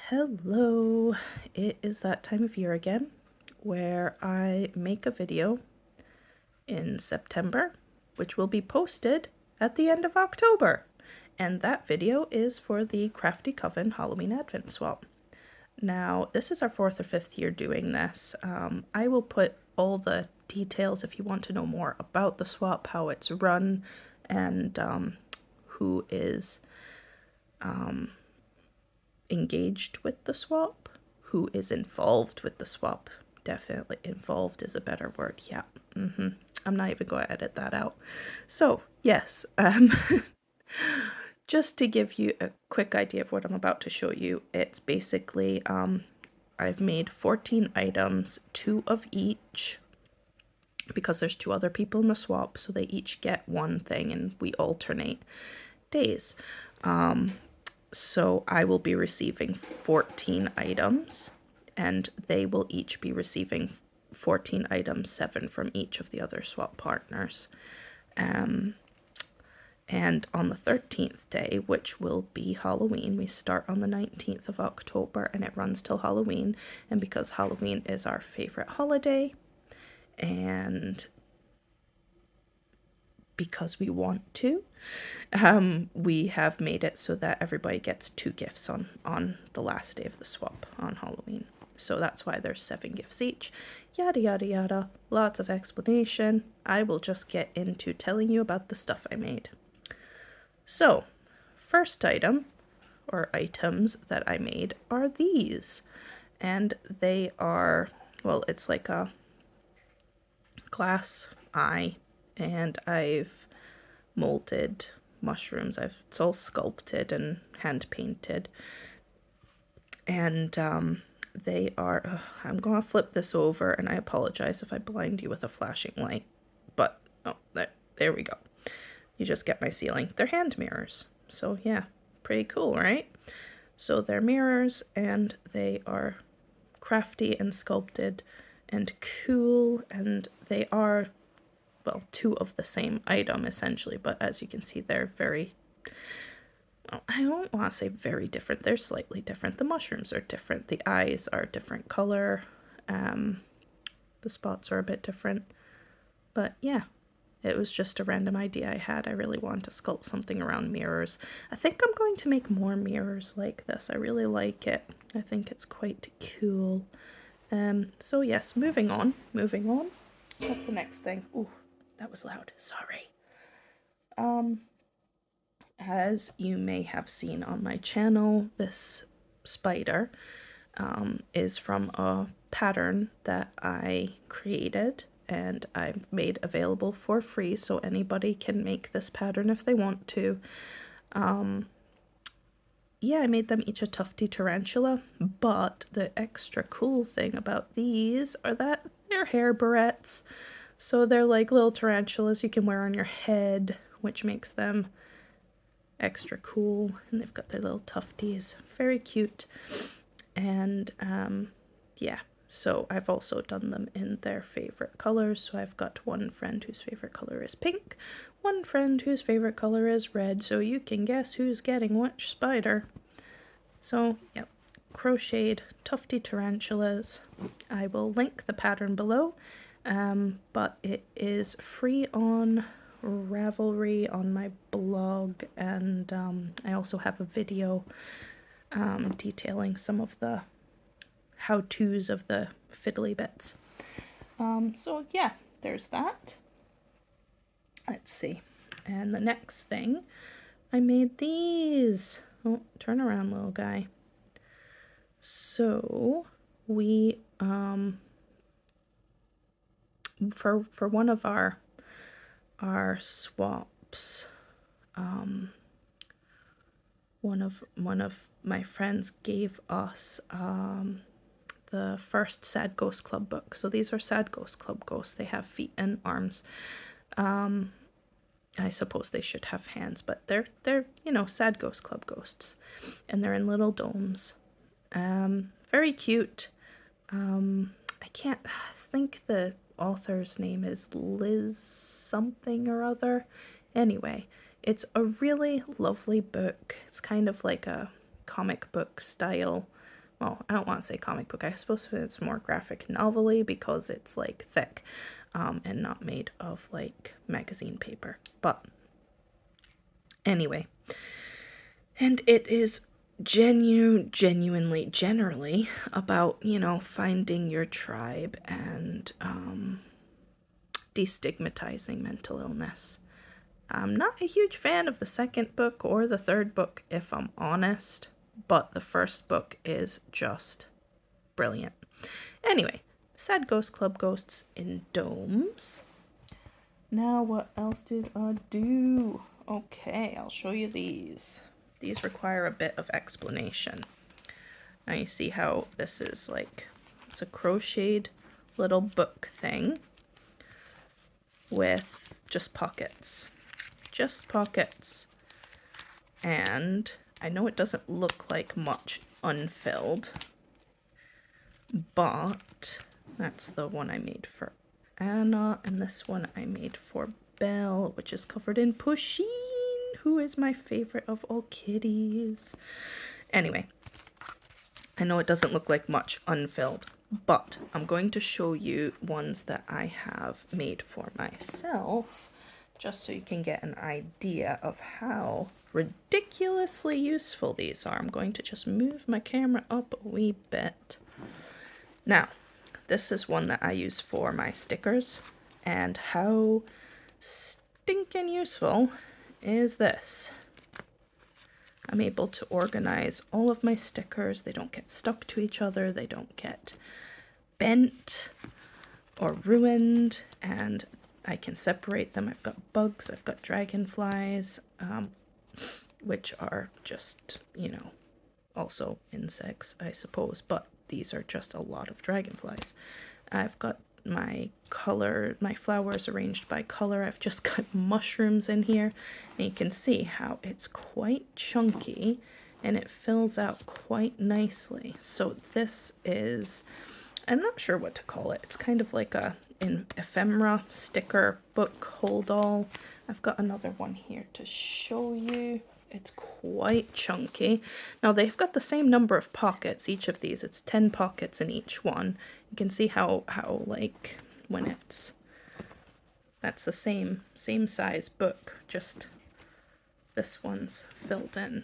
Hello, it is that time of year again where I make a video in September, which will be posted at the end of October. And that video is for the Crafty Coven Halloween Advent Swap. Now, this is our 4th or 5th year doing this. I will put all the details if you want to know more about the swap, how it's run, and who is engaged with the swap, who is involved with the swap. Definitely involved is a better word. Yeah. I'm not even going to edit that out. So, yes, just to give you a quick idea of what I'm about to show you, it's basically I've made 14 items, 2 of each, because there's 2 other people in the swap, so they each get one thing and we alternate days. So I will be receiving 14 items, and they will each be receiving 14 items, 7 from each of the other swap partners. And on the 13th day, which will be Halloween, we start on the 19th of October and it runs till Halloween. And because Halloween is our favorite holiday, and because we want to, we have made it so that everybody gets 2 gifts on the last day of the swap on Halloween. So that's why there's 7 gifts each. Yada yada yada. Lots of explanation. I will just get into telling you about the stuff I made. So, first item, or items that I made, are these. And they are, well, it's like a glass eye, and I've molded mushrooms. It's all sculpted and hand painted. And they are, I'm going to flip this over, and I apologize if I blind you with a flashing light. But, oh, there we go. You just get my ceiling. They're hand mirrors. So yeah, pretty cool, right? So they're mirrors, and they are crafty and sculpted and cool, and they are, well, 2 of the same item essentially, but as you can see, they're very, I don't want to say very different, they're slightly different. The mushrooms are different, the eyes are a different color, the spots are a bit different, but yeah, it was just a random idea I had. I really wanted to sculpt something around mirrors. I think I'm going to make more mirrors like this. I really like it. I think it's quite cool. So yes, moving on. What's the next thing? Ooh, that was loud. Sorry. As you may have seen on my channel, this spider is from a pattern that I created and I've made available for free, so anybody can make this pattern if they want to. Yeah, I made them each a tufty tarantula, but the extra cool thing about these are that they're hair barrettes. So they're like little tarantulas you can wear on your head, which makes them extra cool. And they've got their little tufties. Very cute. And yeah, so I've also done them in their favorite colors. So I've got one friend whose favorite color is pink, one friend whose favorite color is red, so you can guess who's getting which spider. So, yep, crocheted tufty tarantulas. I will link the pattern below, but it is free on Ravelry on my blog, and I also have a video detailing some of the how-tos of the fiddly bits. So yeah, there's that. Let's see. And the next thing, I made these. Oh, turn around, little guy. So we for one of our swaps, one of my friends gave us the first Sad Ghost Club book. So these are Sad Ghost Club ghosts. They have feet and arms. I suppose they should have hands, but they're you know, Sad Ghost Club ghosts, and they're in little domes. Very cute. I can't think the author's name is Liz something or other. Anyway, it's a really lovely book. It's kind of like a comic book style well, I don't want to say comic book. I suppose it's more graphic novel-y because it's like thick and not made of like magazine paper. But anyway, and it is genuinely, generally about, you know, finding your tribe and destigmatizing mental illness. I'm not a huge fan of the second book or the third book, if I'm honest, but the first book is just brilliant. Anyway, Sad Ghost Club Ghosts in Domes. Now, what else did I do? Okay, I'll show you these. These require a bit of explanation. Now you see how this is like, it's a crocheted little book thing with just pockets. Just pockets. And I know it doesn't look like much unfilled, but that's the one I made for Anna, and this one I made for Belle, which is covered in Pusheen, who is my favorite of all kitties. Anyway, I know it doesn't look like much unfilled, but I'm going to show you ones that I have made for myself, just so you can get an idea of how ridiculously useful these are. I'm going to just move my camera up a wee bit. Now, this is one that I use for my stickers, and how stinking useful is this? I'm able to organize all of my stickers. They don't get stuck to each other, they don't get bent or ruined, and I can separate them. I've got bugs, I've got dragonflies, which are just, you know, also insects, I suppose, but these are just a lot of dragonflies. I've got my flowers arranged by color. I've just got mushrooms in here, and you can see how it's quite chunky and it fills out quite nicely. So this is, I'm not sure what to call it. It's kind of like an ephemera sticker book hold all. I've got another one here to show you. It's quite chunky. Now they've got the same number of pockets, each of these. It's 10 pockets in each one. You can see how like when that's the same size book, just this one's filled in.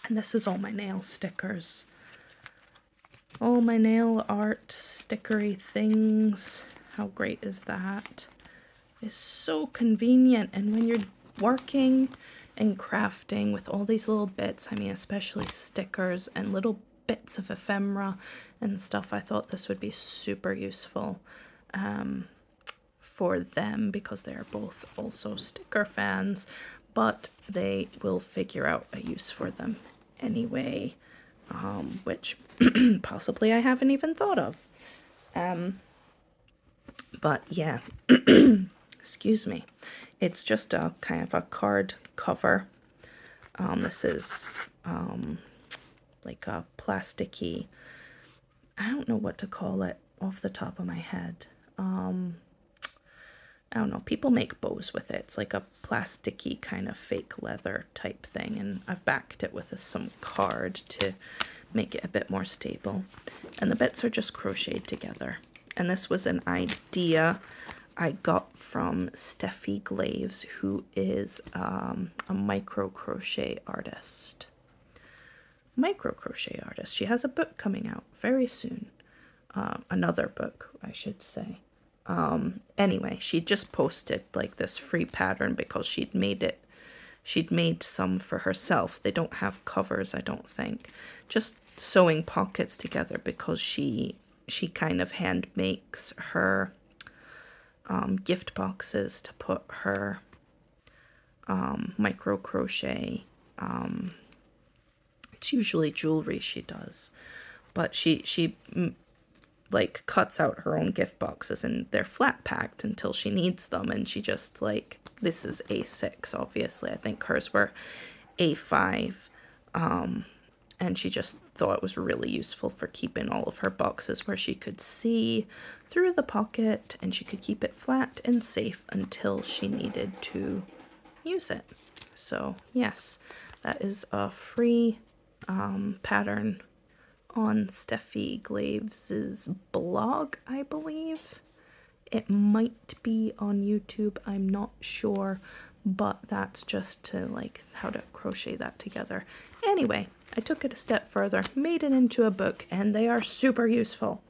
And this is all my nail stickers. All my nail art stickery things. How great is that? It's so convenient, and when you're working and crafting with all these little bits, I mean especially stickers and little bits of ephemera and stuff, I thought this would be super useful for them, because they're both also sticker fans, but they will figure out a use for them anyway, which possibly I haven't even thought of. But yeah, excuse me. It's just a kind of a card cover. This is like a plasticky, I don't know what to call it off the top of my head. I don't know, people make bows with it. It's like a plasticky kind of fake leather type thing, and I've backed it with some card to make it a bit more stable. And the bits are just crocheted together. And this was an idea I got from Steffi Glaves, who is a micro crochet artist. She has a book coming out very soon. Another book, I should say. Anyway, she just posted like this free pattern because she'd made some for herself. They don't have covers, I don't think. Just sewing pockets together, because she kind of hand makes her gift boxes to put her micro crochet. It's usually jewelry she does, but she like cuts out her own gift boxes, and they're flat packed until she needs them, and she just like, this is A6 obviously, I think hers were A5, and she just thought it was really useful for keeping all of her boxes where she could see through the pocket, and she could keep it flat and safe until she needed to use it. So yes, that is a free pattern on Steffi Glaves's blog, I believe. It might be on YouTube, I'm not sure, but that's just to like how to crochet that together. Anyway, I took it a step further, made it into a book, and they are super useful.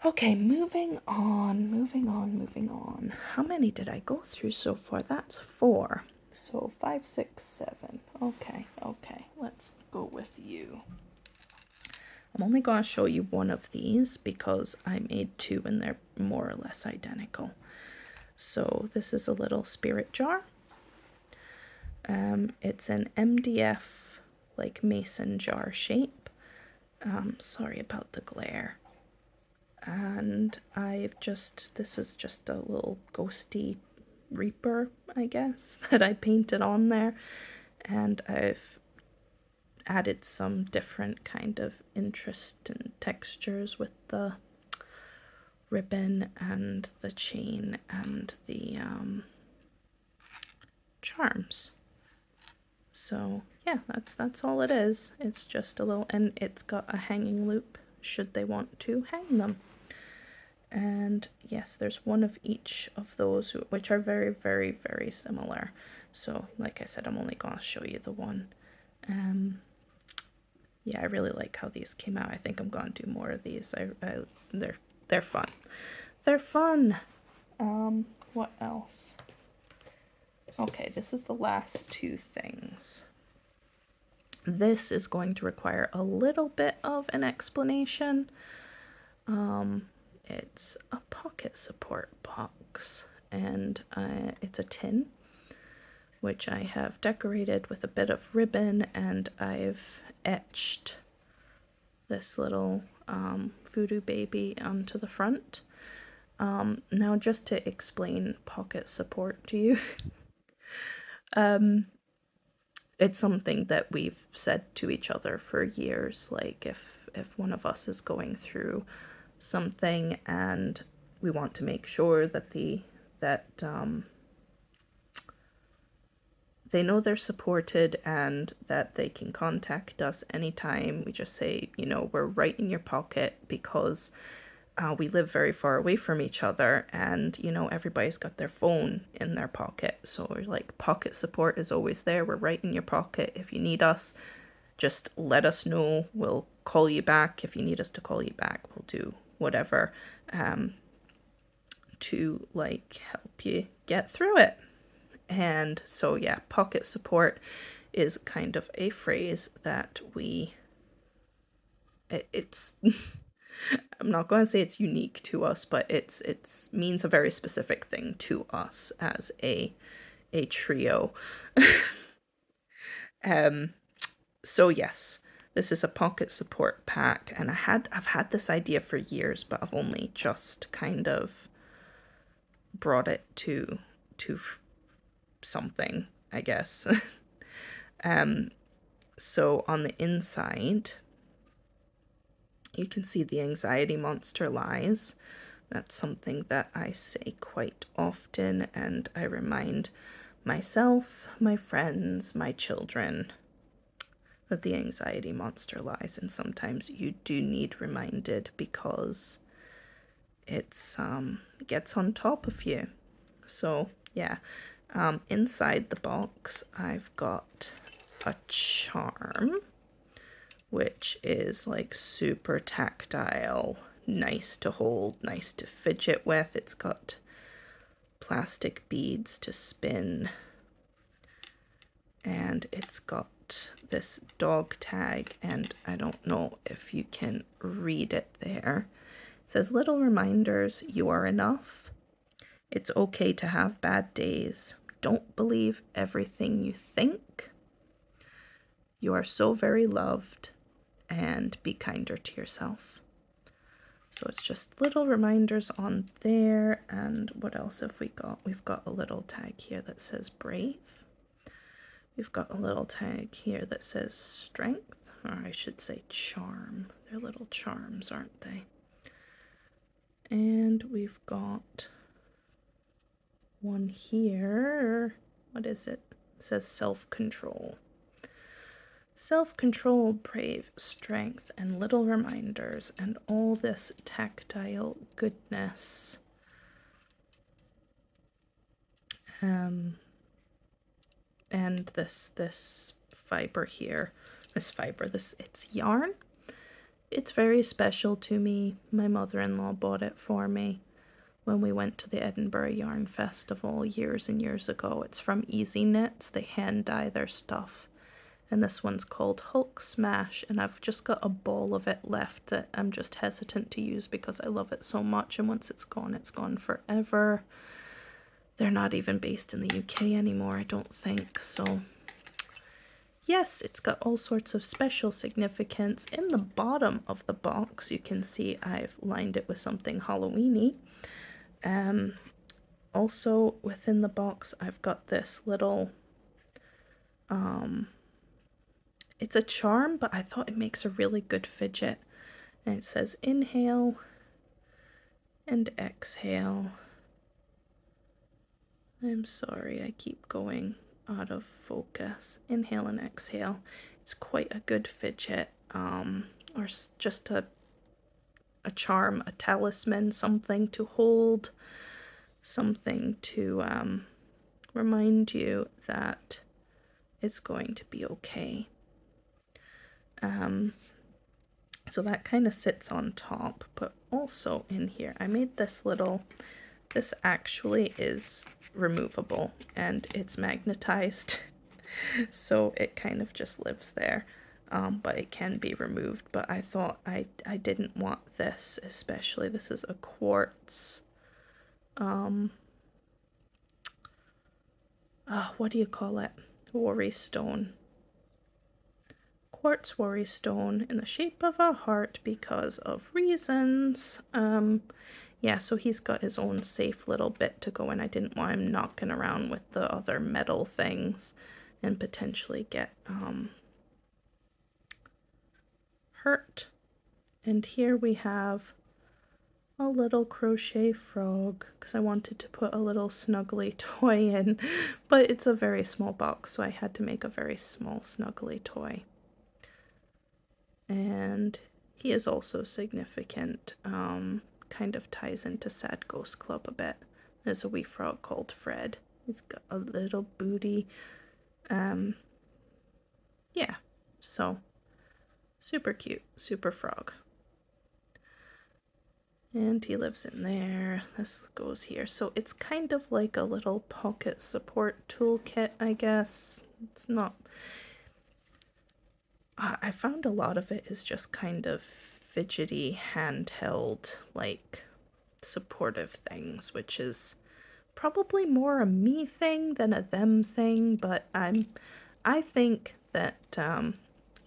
Okay, moving on, moving on, moving on. How many did I go through so far? That's 4. So 5, 6, 7. Okay, let's go with you. I'm only going to show you one of these because I made 2 and they're more or less identical. So this is a little spirit jar. It's an MDF like mason jar shape. Sorry about the glare. And this is just a little ghosty reaper, I guess, that I painted on there. And I've added some different kind of interest and textures with the ribbon and the chain and the charms. So yeah, that's all it is. It's just a little, and it's got a hanging loop should they want to hang them. And yes, there's one of each of those which are very, very, very similar. So like I said, I'm only going to show you the one. Yeah, I really like how these came out. I think I'm going to do more of these. They're fun. They're fun. What else? Okay, this is the last 2 things. This is going to require a little bit of an explanation. It's a pocket support box, and it's a tin, which I have decorated with a bit of ribbon, and I've etched this little voodoo baby onto the front. Now, just to explain pocket support to you, it's something that we've said to each other for years. Like if one of us is going through something and we want to make sure that they know they're supported and that they can contact us anytime, we just say, you know, we're right in your pocket, because we live very far away from each other, and you know, everybody's got their phone in their pocket, so we're like, pocket support is always there. We're right in your pocket. If you need us, just let us know. We'll call you back. If you need us to call you back, we'll do whatever to like help you get through it. And so yeah, pocket support is kind of a phrase that it's I'm not going to say it's unique to us, but it's means a very specific thing to us as a trio. So yes, this is a pocket support pack, and I've had this idea for years, but I've only just kind of brought it to something, I guess. So on the inside, you can see the anxiety monster lies. That's something that I say quite often, and I remind myself, my friends, my children that the anxiety monster lies, and sometimes you do need reminded because it's gets on top of you. So yeah, inside the box I've got a charm, which is like super tactile, nice to hold, nice to fidget with. It's got plastic beads to spin, and it's got this dog tag, and I don't know if you can read it there. It says, little reminders, you are enough. It's okay to have bad days. Don't believe everything you think. You are so very loved, and be kinder to yourself. So it's just little reminders on there. And what else have we got? We've got a little tag here that says brave. We've got a little tag here that says strength, or I should say charm. They're little charms, aren't they? And we've got one here. What is it? It says self-control. Self-control, brave, strength, and little reminders, and all this tactile goodness. And this fiber here, it's yarn. It's very special to me. My mother-in-law bought it for me when we went to the Edinburgh Yarn Festival years and years ago. It's from Easy Knits. They hand dye their stuff. And this one's called Hulk Smash, and I've just got a ball of it left that I'm just hesitant to use because I love it so much, and once it's gone forever. They're not even based in the UK anymore, I don't think, so yes, it's got all sorts of special significance. In the bottom of the box, you can see I've lined it with something Halloween-y. Also, within the box, I've got this little, it's a charm, but I thought it makes a really good fidget. And it says inhale and exhale. I'm sorry, I keep going out of focus. Inhale and exhale. It's quite a good fidget, or just a charm, a talisman, something to hold, something to remind you that it's going to be okay. So that kind of sits on top, but also in here, I made this this actually is removable and it's magnetized. So it kind of just lives there, but it can be removed. But I thought I didn't want this, especially. This is a quartz, what do you call it? Worry stone. Quartz worry stone in the shape of a heart because of reasons. Yeah, so he's got his own safe little bit to go in. I didn't want him knocking around with the other metal things and potentially get hurt. And here we have a little crochet frog because I wanted to put a little snuggly toy in, but it's a very small box, so I had to make a very small snuggly toy. And he is also significant, kind of ties into Sad Ghost Club a bit. There's a wee frog called Fred. He's got a little booty. Yeah, so super cute, super frog. And he lives in there. This goes here. So it's kind of like a little pocket support toolkit, I guess. It's not... I found a lot of it is just kind of fidgety, handheld, like supportive things, which is probably more a me thing than a them thing, but I think that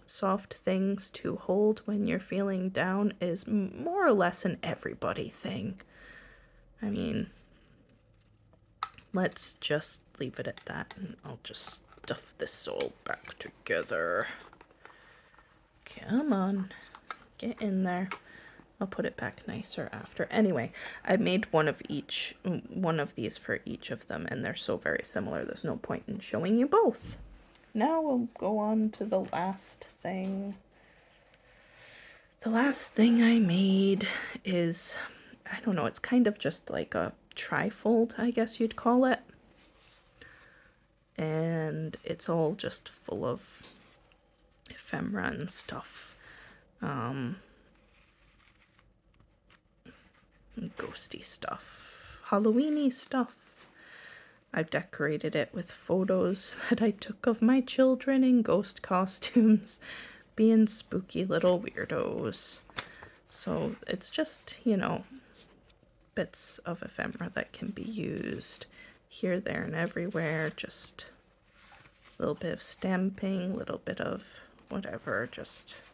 soft things to hold when you're feeling down is more or less an everybody thing. I mean, let's just leave it at that, and I'll just stuff this all back together. Come on, get in there. I'll put it back nicer after. Anyway, I made one of these for each of them, and they're so very similar, there's no point in showing you both. Now we'll go on to the last thing. The last thing I made is, I don't know, it's kind of just like a trifold, I guess you'd call it. And it's all just full of ephemera and stuff. Ghosty stuff, Halloween-y stuff. I've decorated it with photos that I took of my children in ghost costumes, being spooky little weirdos. So it's just, you know, bits of ephemera that can be used here, there, and everywhere. Just a little bit of stamping, a little bit of whatever, just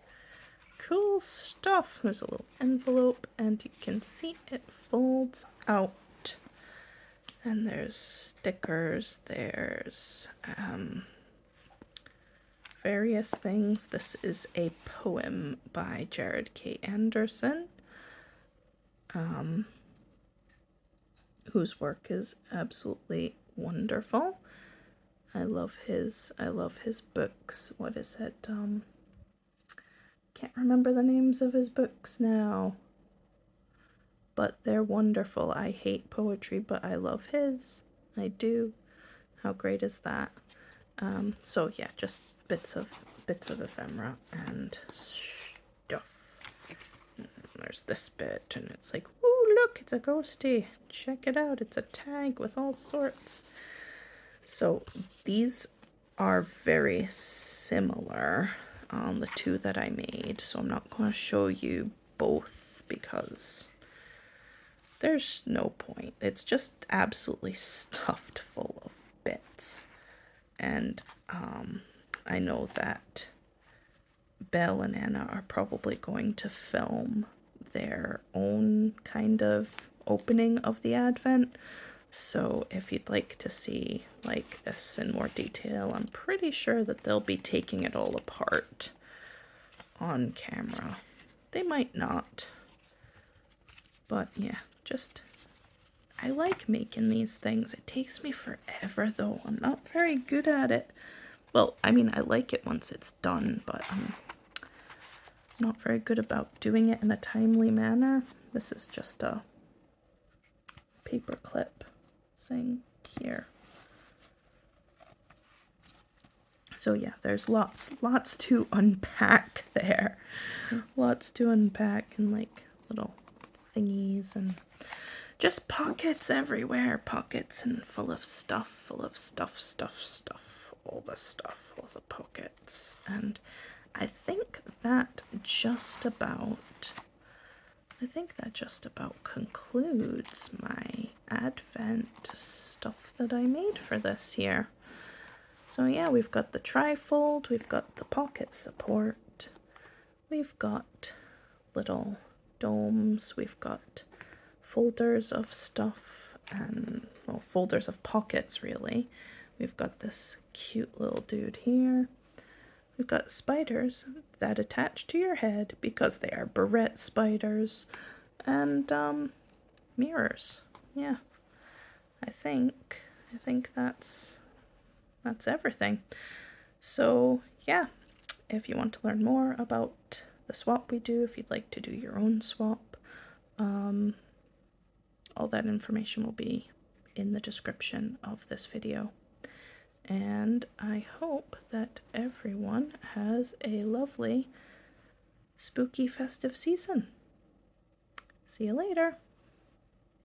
cool stuff. There's a little envelope, and you can see it folds out. And there's stickers, there's various things. This is a poem by Jared K. Anderson, whose work is absolutely wonderful. I love his books. What is it? Can't remember the names of his books now. But they're wonderful. I hate poetry, but I love his. I do. How great is that? So yeah, just bits of ephemera and stuff. There's this bit, and it's like, oh look, it's a ghosty. Check it out. It's a tag with all sorts. So these are very similar, the two that I made. So I'm not going to show you both because there's no point. It's just absolutely stuffed full of bits. And I know that Belle and Anna are probably going to film their own kind of opening of the Advent. So if you'd like to see like this in more detail, I'm pretty sure that they'll be taking it all apart on camera. They might not. But yeah, I like making these things. It takes me forever though. I'm not very good at it. Well, I mean, I like it once it's done, but I'm not very good about doing it in a timely manner. This is just a paperclip thing here. So yeah, there's lots to unpack there. Lots to unpack, and like little thingies and just pockets everywhere. Pockets and full of stuff, all the stuff, all the pockets. And I think that just about concludes my Advent stuff that I made for this year. So yeah, we've got the trifold, we've got the pocket support, we've got little domes, we've got folders of stuff, and well, folders of pockets really. We've got this cute little dude here. We've got spiders that attach to your head because they are barrette spiders, and mirrors. Yeah, I think that's everything. So yeah, if you want to learn more about the swap we do, if you'd like to do your own swap, all that information will be in the description of this video. And I hope that everyone has a lovely spooky festive season. See you later.